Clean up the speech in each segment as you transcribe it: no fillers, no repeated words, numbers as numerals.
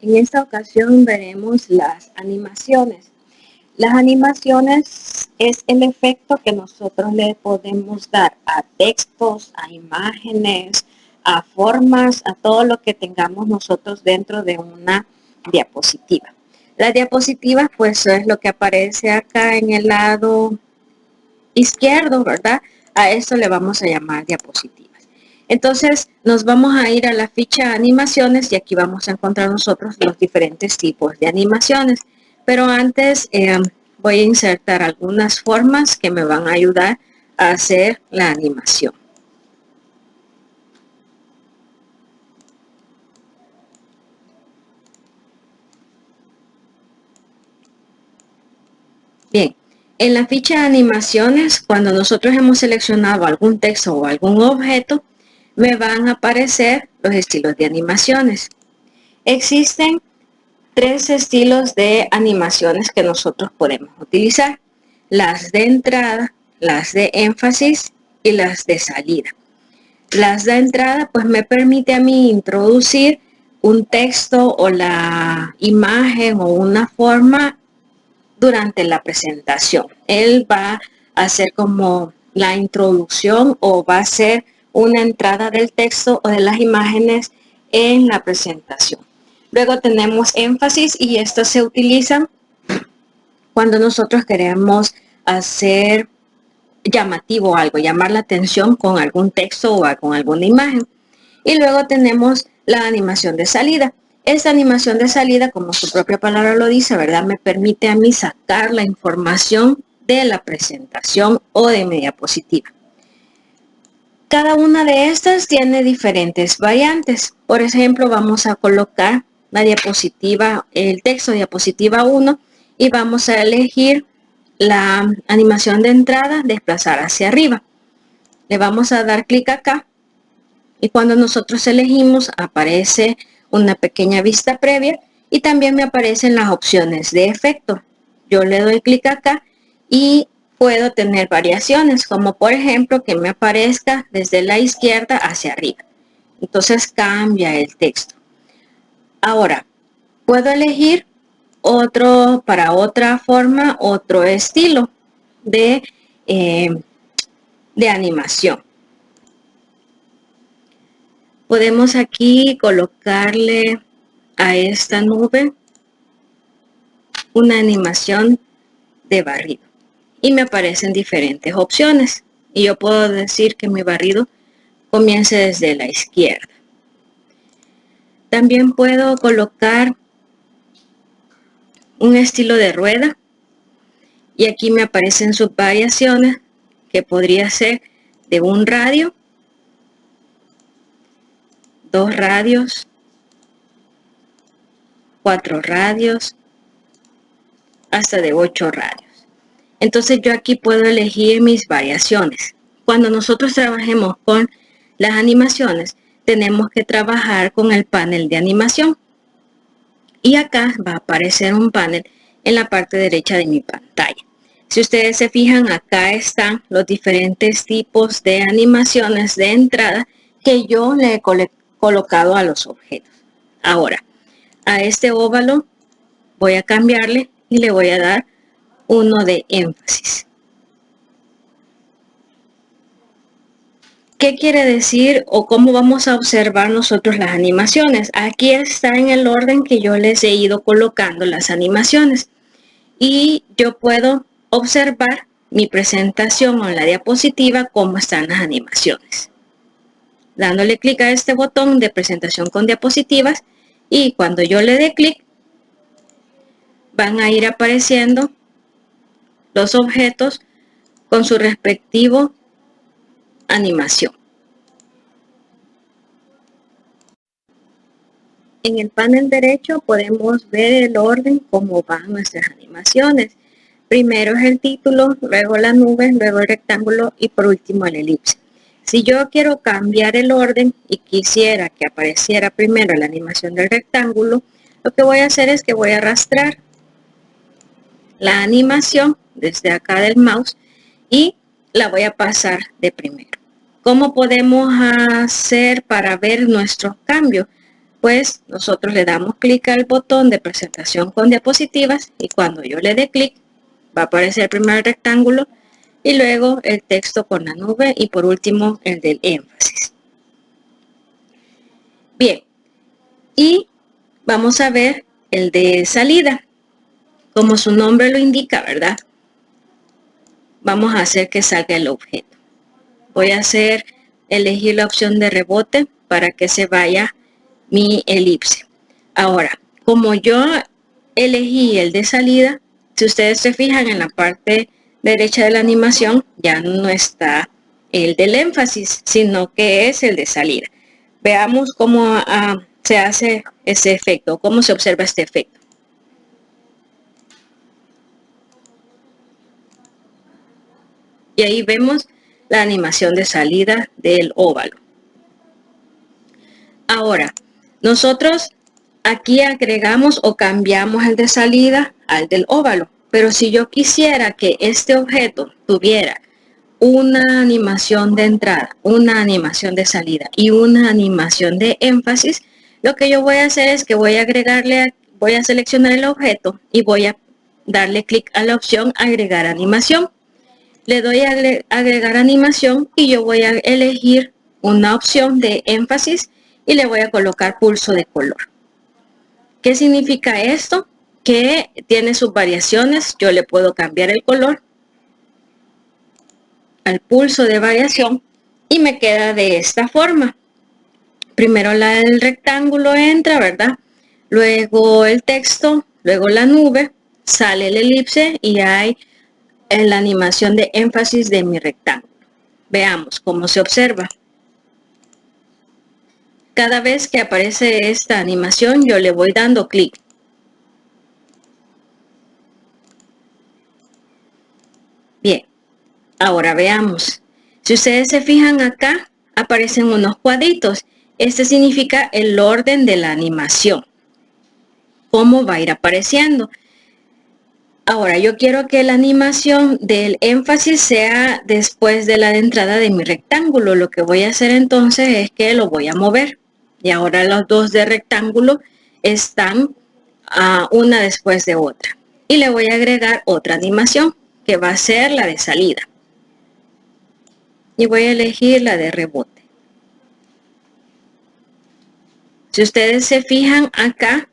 En esta ocasión veremos las animaciones. Las animaciones es el efecto que nosotros le podemos dar a textos, a imágenes, a formas, a todo lo que tengamos nosotros dentro de una diapositiva. Las diapositivas pues es lo que aparece acá en el lado izquierdo, ¿verdad? A esto le vamos a llamar diapositivas. Entonces nos vamos a ir a la ficha animaciones y aquí vamos a encontrar nosotros los diferentes tipos de animaciones. Pero antes voy a insertar algunas formas que me van a ayudar a hacer la animación. Bien, en la ficha de animaciones, cuando nosotros hemos seleccionado algún texto o algún objeto, me van a aparecer los estilos de animaciones. Existen 3 estilos de animaciones que nosotros podemos utilizar: las de entrada, las de énfasis y las de salida. Las de entrada pues me permite a mí introducir un texto o la imagen o una forma durante la presentación. Él va a hacer como la introducción o va a ser una entrada del texto o de las imágenes en la presentación. Luego tenemos énfasis y estos se utilizan cuando nosotros queremos hacer llamativo algo, llamar la atención con algún texto o con alguna imagen. Y luego tenemos la animación de salida. Esta animación de salida, como su propia palabra lo dice, ¿verdad? Me permite a mí sacar la información de la presentación o de mi diapositiva. Cada una de estas tiene diferentes variantes. Por ejemplo, vamos a colocar la diapositiva, el texto diapositiva 1 y vamos a elegir la animación de entrada, desplazar hacia arriba. Le vamos a dar clic acá y cuando nosotros elegimos aparece una pequeña vista previa y también me aparecen las opciones de efecto. Yo le doy clic acá y puedo tener variaciones, como por ejemplo que me aparezca desde la izquierda hacia arriba. Entonces cambia el texto. Ahora, puedo elegir para otra forma, otro estilo de animación. Podemos aquí colocarle a esta nube una animación de barrido. Y me aparecen diferentes opciones. Y yo puedo decir que mi barrido comience desde la izquierda. También puedo colocar un estilo de rueda. Y aquí me aparecen sus variaciones, que podría ser de un radio, 2 radios, 4 radios, hasta de 8 radios. Entonces yo aquí puedo elegir mis variaciones. Cuando nosotros trabajemos con las animaciones, tenemos que trabajar con el panel de animación. Y acá va a aparecer un panel en la parte derecha de mi pantalla. Si ustedes se fijan, acá están los diferentes tipos de animaciones de entrada que yo le he colocado a los objetos. Ahora, a este óvalo voy a cambiarle y le voy a dar uno de énfasis. ¿Qué quiere decir o cómo vamos a observar nosotros las animaciones? Aquí está en el orden que yo les he ido colocando las animaciones. Y yo puedo observar mi presentación o en la diapositiva cómo están las animaciones. Dándole clic a este botón de presentación con diapositivas y cuando yo le dé clic van a ir apareciendo los objetos con su respectivo animación. En el panel derecho podemos ver el orden cómo van nuestras animaciones. Primero es el título, luego la nube, luego el rectángulo y por último el elipse. Si yo quiero cambiar el orden y quisiera que apareciera primero la animación del rectángulo, lo que voy a hacer es que voy a arrastrar la animación desde acá del mouse y la voy a pasar de primero. ¿Cómo podemos hacer para ver nuestros cambios? pues nosotros le damos clic al botón de presentación con diapositivas y cuando yo le dé clic va a aparecer primero el rectángulo y luego el texto con la nube y por último el del énfasis. Bien, y vamos a ver el de salida. Como su nombre lo indica, ¿verdad? Vamos a hacer que salga el objeto. Voy a elegir la opción de rebote para que se vaya mi elipse. Ahora, como yo elegí el de salida, si ustedes se fijan en la parte derecha de la animación, ya no está el del énfasis, sino que es el de salida. Veamos cómo se hace ese efecto, cómo se observa este efecto. Y ahí vemos la animación de salida del óvalo. Ahora, nosotros aquí agregamos o cambiamos el de salida al del óvalo. Pero si yo quisiera que este objeto tuviera una animación de entrada, una animación de salida y una animación de énfasis, lo que yo voy a hacer es que voy a seleccionar el objeto y voy a darle clic a la opción agregar animación. Le doy a agregar animación y yo voy a elegir una opción de énfasis y le voy a colocar pulso de color. ¿Qué significa esto? Que tiene sus variaciones. Yo le puedo cambiar el color al pulso de variación y me queda de esta forma. Primero el rectángulo entra, ¿verdad? Luego el texto, luego la nube, sale el elipse y hay la animación de énfasis de mi rectángulo. Veamos cómo se observa. Cada vez que aparece esta animación, yo le voy dando clic. Bien, ahora veamos. Si ustedes se fijan acá, aparecen unos cuadritos. Este significa el orden de la animación. Cómo va a ir apareciendo. Ahora, yo quiero que la animación del énfasis sea después de la de entrada de mi rectángulo. Lo que voy a hacer entonces es que lo voy a mover. Y ahora los dos de rectángulo están una después de otra. Y le voy a agregar otra animación, que va a ser la de salida. Y voy a elegir la de rebote. Si ustedes se fijan acá,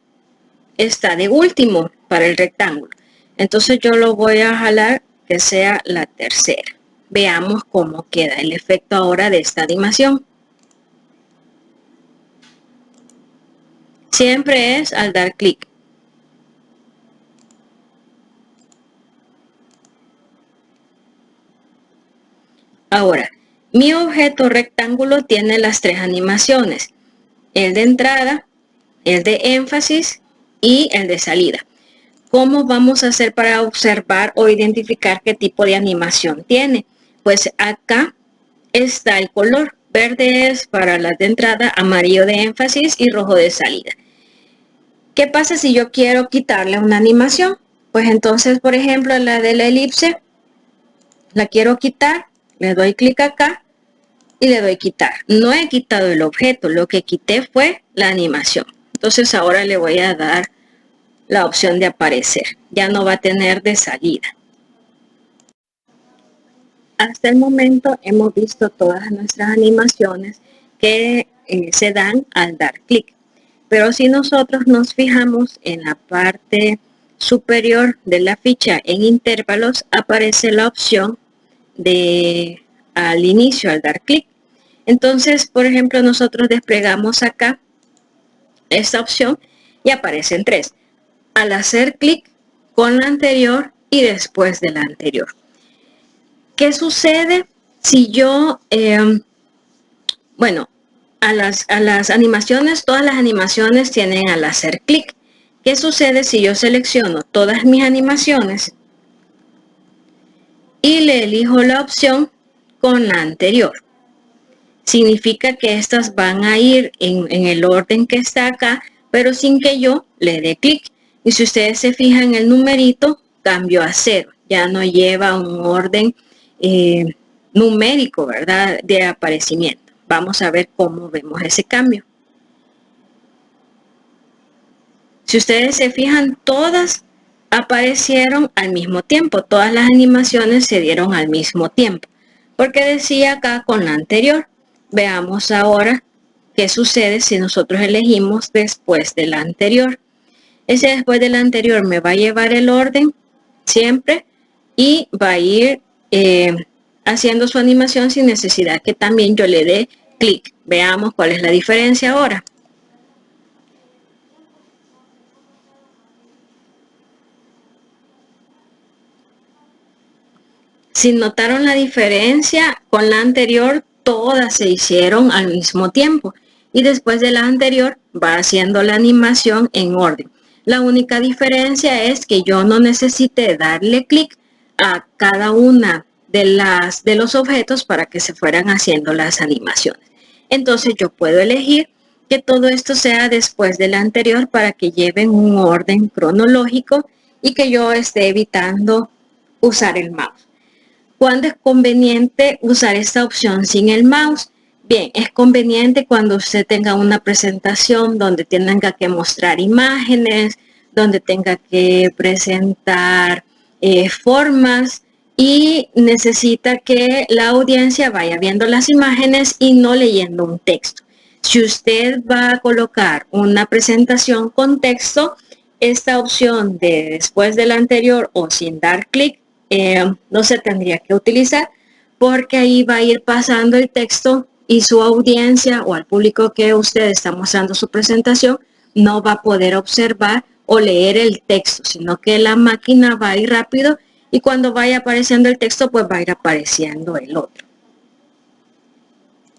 está de último para el rectángulo. Entonces yo lo voy a jalar que sea la tercera. Veamos cómo queda el efecto ahora de esta animación. Siempre es al dar clic. Ahora, mi objeto rectángulo tiene las tres animaciones. El de entrada, el de énfasis y el de salida. ¿Cómo vamos a hacer para observar o identificar qué tipo de animación tiene? Pues acá está el color. Verde es para las de entrada, amarillo de énfasis y rojo de salida. ¿Qué pasa si yo quiero quitarle una animación? Pues entonces, por ejemplo, la de la elipse, la quiero quitar, le doy clic acá y le doy quitar. No he quitado el objeto, lo que quité fue la animación. Entonces ahora le voy a dar la opción de aparecer. Ya no va a tener de salida. Hasta el momento hemos visto todas nuestras animaciones que se dan al dar clic. Pero si nosotros nos fijamos en la parte superior de la ficha en intervalos, aparece la opción de al inicio, al dar clic. Entonces, por ejemplo, nosotros desplegamos acá esta opción y aparecen tres. Al hacer clic con la anterior y después de la anterior. ¿Qué sucede si yo, a las animaciones, todas las animaciones tienen al hacer clic? ¿Qué sucede si yo selecciono todas mis animaciones y le elijo la opción con la anterior? Significa que estas van a ir en el orden que está acá, pero sin que yo le dé clic. Y si ustedes se fijan, el numerito cambió a 0. Ya no lleva un orden numérico, ¿verdad?, de aparecimiento. Vamos a ver cómo vemos ese cambio. Si ustedes se fijan, todas aparecieron al mismo tiempo, todas las animaciones se dieron al mismo tiempo, porque decía acá con la anterior. Veamos ahora qué sucede si nosotros elegimos después de la anterior. Ese después de la anterior me va a llevar el orden siempre y va a ir haciendo su animación sin necesidad que también yo le dé clic. Veamos cuál es la diferencia ahora. Si notaron la diferencia, con la anterior todas se hicieron al mismo tiempo y después de la anterior va haciendo la animación en orden. La única diferencia es que yo no necesité darle clic a cada una de los objetos para que se fueran haciendo las animaciones. Entonces yo puedo elegir que todo esto sea después de la anterior para que lleven un orden cronológico y que yo esté evitando usar el mouse. ¿Cuándo es conveniente usar esta opción sin el mouse? Bien, es conveniente cuando usted tenga una presentación donde tenga que mostrar imágenes, donde tenga que presentar formas y necesita que la audiencia vaya viendo las imágenes y no leyendo un texto. Si usted va a colocar una presentación con texto, esta opción de después de la anterior o sin dar clic no se tendría que utilizar porque ahí va a ir pasando el texto y su audiencia o al público que usted está mostrando su presentación no va a poder observar o leer el texto, sino que la máquina va a ir rápido y cuando vaya apareciendo el texto pues va a ir apareciendo el otro.